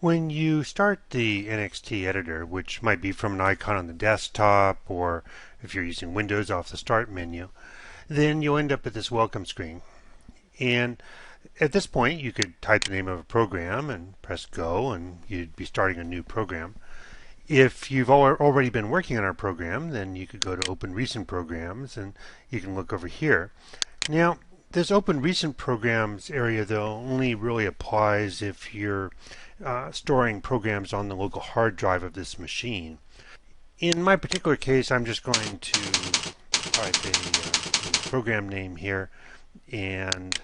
When you start the NXT editor, which might be from an icon on the desktop or if you're using Windows off the Start menu, then you'll end up at this welcome screen. And at this point, you could type the name of a program and press go, and you'd be starting a new program. If you've already been working on our program, then you could go to Open Recent Programs, and you can look over here. Now, this Open Recent Programs area, though, only really applies if you're storing programs on the local hard drive of this machine. In my particular case, I'm just going to type a program name here and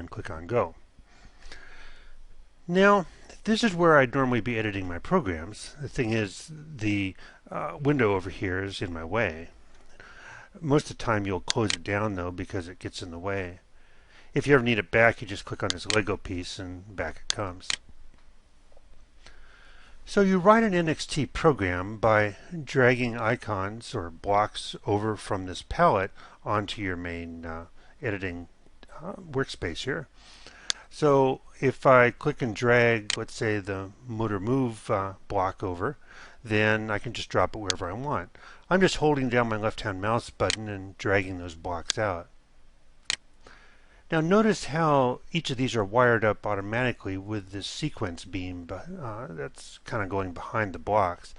click on Go. Now, this is where I'd normally be editing my programs. The thing is, the window over here is in my way. Most of the time you'll close it down though because it gets in the way. If you ever need it back, you just click on this Lego piece and back it comes. So you write an NXT program by dragging icons or blocks over from this palette onto your main editing workspace here. So if I click and drag, let's say, the motor move block over, then I can just drop it wherever I want. I'm just holding down my left-hand mouse button and dragging those blocks out. Now notice how each of these are wired up automatically with this sequence beam that's kind of going behind the blocks.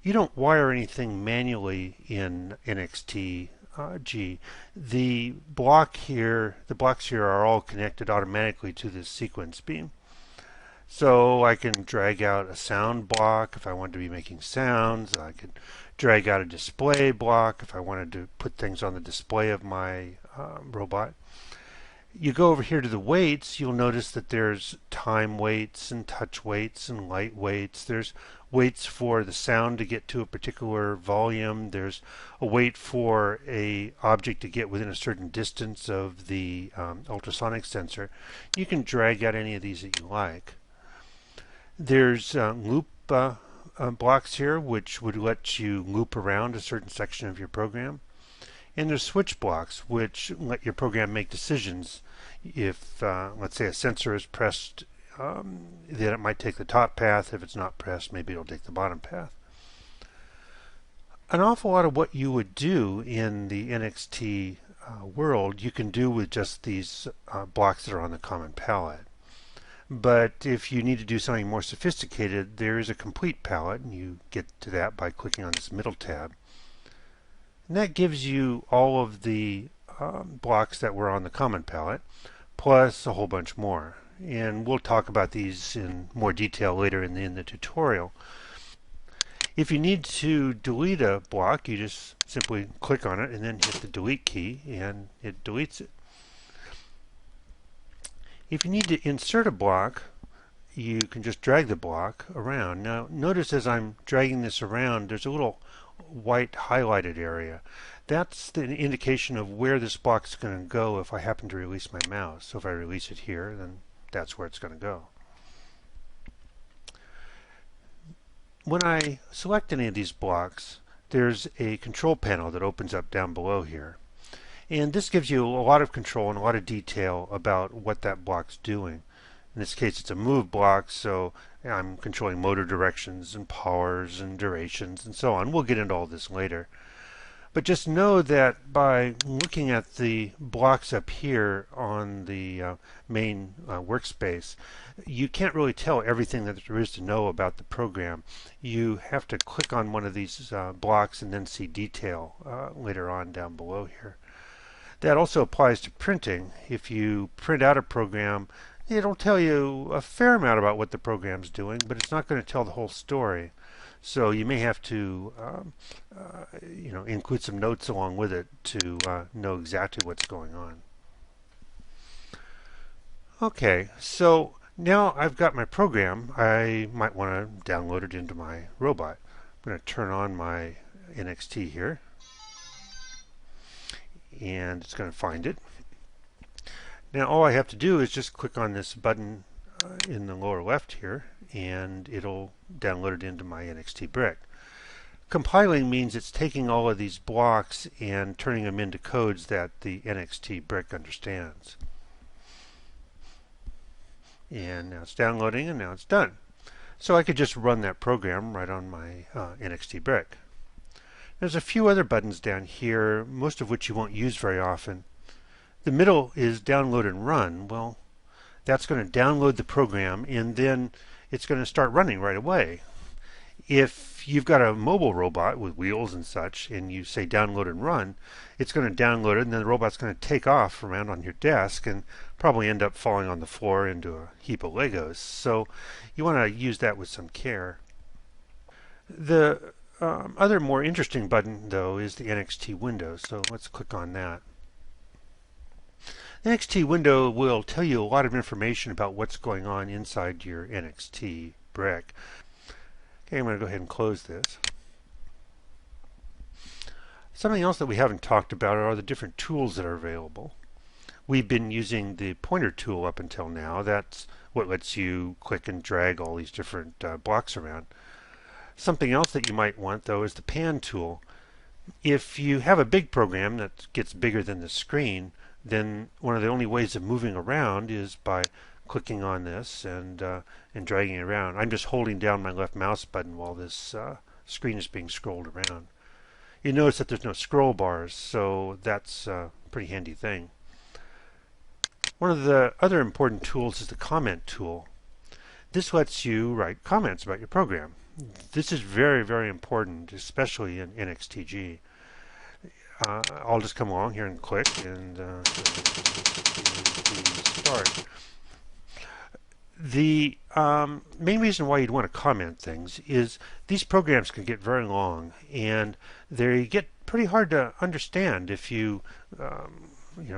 You don't wire anything manually in NXT G. The blocks here are all connected automatically to this sequence beam. So I can drag out a sound block if I want to be making sounds. I could drag out a display block if I wanted to put things on the display of my robot. You go over here to the weights, you'll notice that there's time weights and touch weights and light weights. There's weights for the sound to get to a particular volume. There's a weight for a object to get within a certain distance of the ultrasonic sensor. You can drag out any of these that you like. There's loop blocks here, which would let you loop around a certain section of your program. And there's switch blocks, which let your program make decisions. If, let's say, a sensor is pressed, then it might take the top path. If it's not pressed, maybe it'll take the bottom path. An awful lot of what you would do in the NXT world, you can do with just these blocks that are on the common palette. But if you need to do something more sophisticated, there is a complete palette, and you get to that by clicking on this middle tab. And that gives you all of the blocks that were on the common palette, plus a whole bunch more. And we'll talk about these in more detail later in the tutorial. If you need to delete a block, you just simply click on it and then hit the delete key, and it deletes it. If you need to insert a block, you can just drag the block around. Now notice as I'm dragging this around, there's a little white highlighted area. That's the indication of where this block is going to go if I happen to release my mouse. So if I release it here, then that's where it's going to go. When I select any of these blocks, there's a control panel that opens up down below here. And this gives you a lot of control and a lot of detail about what that block's doing. In this case, it's a move block, so I'm controlling motor directions and powers and durations and so on. We'll get into all this later. But just know that by looking at the blocks up here on the main workspace, you can't really tell everything that there is to know about the program. You have to click on one of these blocks and then see detail later on down below here. That also applies to printing. If you print out a program, it'll tell you a fair amount about what the program's doing, but it's not going to tell the whole story. So you may have to include some notes along with it to know exactly what's going on. Okay, so now I've got my program. I might want to download it into my robot. I'm going to turn on my NXT here, and it's going to find it. Now all I have to do is just click on this button in the lower left here, and it'll download it into my NXT brick. Compiling means it's taking all of these blocks and turning them into codes that the NXT brick understands. And now it's downloading, and now it's done. So I could just run that program right on my NXT brick. There's a few other buttons down here, most of which you won't use very often. The middle is download and run. Well, that's going to download the program, and then it's going to start running right away. If you've got a mobile robot with wheels and such, and you say download and run, it's going to download it, and then the robot's going to take off around on your desk and probably end up falling on the floor into a heap of Legos. So you want to use that with some care. The other more interesting button, though, is the NXT window. So let's click on that. The NXT window will tell you a lot of information about what's going on inside your NXT brick. Okay, I'm going to go ahead and close this. Something else that we haven't talked about are the different tools that are available. We've been using the pointer tool up until now. That's what lets you click and drag all these different blocks around. Something else that you might want, though, is the pan tool. If you have a big program that gets bigger than the screen, then one of the only ways of moving around is by clicking on this and dragging it around. I'm just holding down my left mouse button while this screen is being scrolled around. You notice that there's no scroll bars, so that's a pretty handy thing. One of the other important tools is the comment tool. This lets you write comments about your program. This is very, very important, especially in NXTG. I'll just come along here and click and start. The main reason why you'd want to comment things is these programs can get very long, and they get pretty hard to understand if you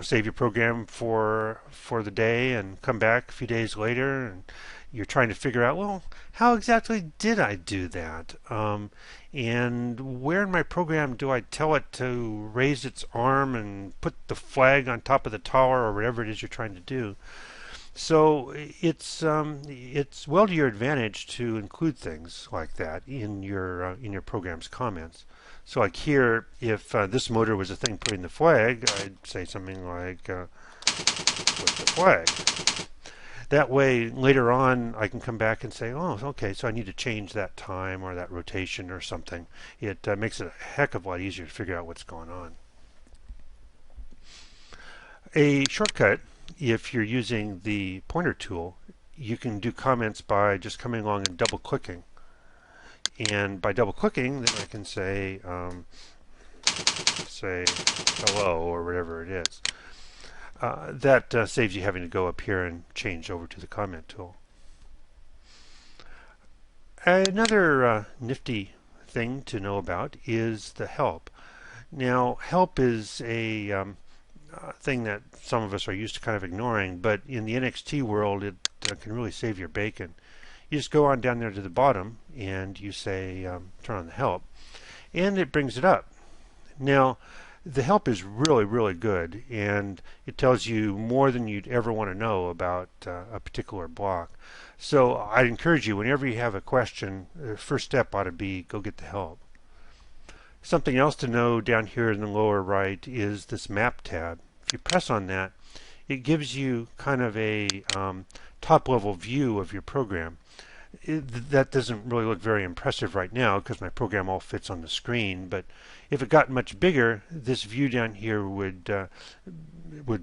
save your program for the day and come back a few days later and you're trying to figure out, well, how exactly did I do that? And where in my program do I tell it to raise its arm and put the flag on top of the tower or whatever it is you're trying to do? So it's well to your advantage to include things like that in your program's comments. So like here, if this motor was a thing putting the flag, I'd say something like put the flag. That way, later on, I can come back and say, oh, okay, so I need to change that time or that rotation or something. It makes it a heck of a lot easier to figure out what's going on. A shortcut, if you're using the pointer tool, you can do comments by just coming along and double-clicking. And by double-clicking, then I can say hello or whatever it is. That saves you having to go up here and change over to the comment tool. Another nifty thing to know about is the help. Now, help is a thing that some of us are used to kind of ignoring, but in the NXT world, it can really save your bacon. You just go on down there to the bottom and you say turn on the help, and it brings it up. Now, the help is really, really good, and it tells you more than you'd ever want to know about a particular block. So I'd encourage you, whenever you have a question, the first step ought to be go get the help. Something else to know down here in the lower right is this map tab. If you press on that, it gives you kind of a top-level view of your program. That doesn't really look very impressive right now because my program all fits on the screen, but if it got much bigger, this view down here would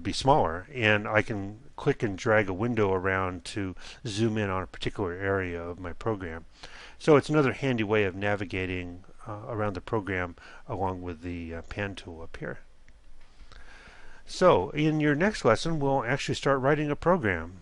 be smaller, and I can click and drag a window around to zoom in on a particular area of my program. So it's another handy way of navigating around the program along with the pan tool up here. So in your next lesson, we'll actually start writing a program.